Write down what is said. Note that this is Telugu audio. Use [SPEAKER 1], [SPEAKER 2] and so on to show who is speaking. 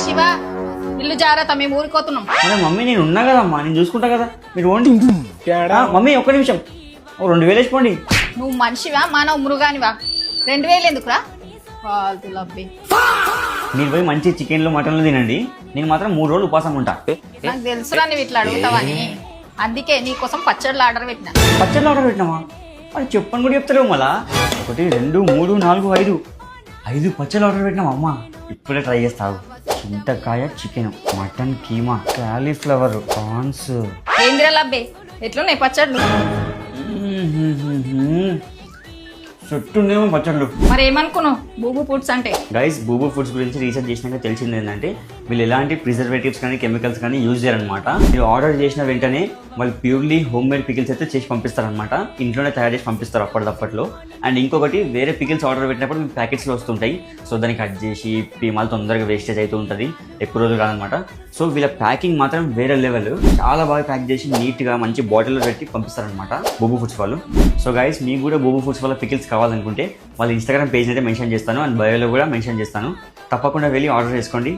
[SPEAKER 1] శివ ఇల్లు జాగ్రత్త, మేము ఊరికోతున్నాం.
[SPEAKER 2] అరే మమ్మీ నేను ఉన్నా కదమ్మా, నేను చూసుకుంటా కదా, మీరు ఓండి. మమ్మీ ఒక్క నిమిషం, 2000 వేసుకోండి.
[SPEAKER 1] నువ్వు మనిషివా మానవ మృగానివా? 2000 ఎందుకురా ఫాల్తులు అబ్బి.
[SPEAKER 2] మీరు పోయి మంచి చికెన్లు మటన్లు తినండి, నేను మాత్రం 3 రోజులు ఉపాసం ఉంటా.
[SPEAKER 1] నాకు తెలుసురా నువ్వు ఇట్లా అడుగుతావని, అందుకే నీకోసం పచ్చళ్ళు ఆర్డర్ పెట్టినా.
[SPEAKER 2] పచ్చళ్ళు ఆర్డర్ పెట్టినామా? అది చెప్పని కూడా చెప్తారేమో మళ్ళా. 1 2 3 4 5 పచ్చళ్ళు ఆర్డర్ పెట్టినాం అమ్మ. ఇప్పుడే ట్రై చేస్తావు. చింతకాయ chicken, mutton keema, cauliflower, prawns.
[SPEAKER 1] ఏందిరా లబ్బే ఎట్లున్నాయి పచ్చళ్ళు?
[SPEAKER 2] చుట్టూనేమో పచ్చళ్ళు.
[SPEAKER 1] మరి ఏమనుకున్నావు బూబు ఫుడ్స్ అంటే?
[SPEAKER 2] గైస్ బూబు ఫుడ్స్ గురించి రీసెర్చ్ చేసినాక తెలిసింది ఏంటంటే వీళ్ళు ఎలాంటి ప్రిజర్వేటివ్స్ కానీ కెమికల్స్ కానీ యూజ్ చేయరనమాట. మీరు ఆర్డర్ చేసిన వెంటనే వాళ్ళు ప్యూర్లీ హోమ్ మేడ్ పికిల్స్ అయితే చేసి పంపిస్తారనమాట. ఇంట్లోనే తయారు చేసి పంపిస్తారు అప్పటిదప్పట్లో. అండ్ ఇంకొకటి వేరే పికిల్స్ ఆర్డర్ పెట్టినప్పుడు మీకు ప్యాకెట్స్లో వస్తుంటాయి. సో దాన్ని కట్ చేసి మళ్ళీ తొందరగా వేస్టేజ్ అవుతూ ఉంటుంది, ఎక్కువ రోజులు కాదనమాట. సో వీళ్ళ ప్యాకింగ్ మాత్రం వేరే లెవెల్, చాలా బాగా ప్యాక్ చేసి నీట్గా మంచి బాటిల్లో పెట్టి పంపిస్తారనమాట బూబు ఫుడ్స్ వాళ్ళు. సో గైస్ మీకు కూడా బూబు ఫుడ్స్ వాళ్ళ పికిల్స్ కావాలనుకుంటే వాళ్ళ ఇన్స్టాగ్రామ్ పేజ్ అయితే మెన్షన్ చేస్తాను, అండ్ బయోలో కూడా మెన్షన్ చేస్తాను. తప్పకుండా వెళ్ళి ఆర్డర్ చేసుకోండి.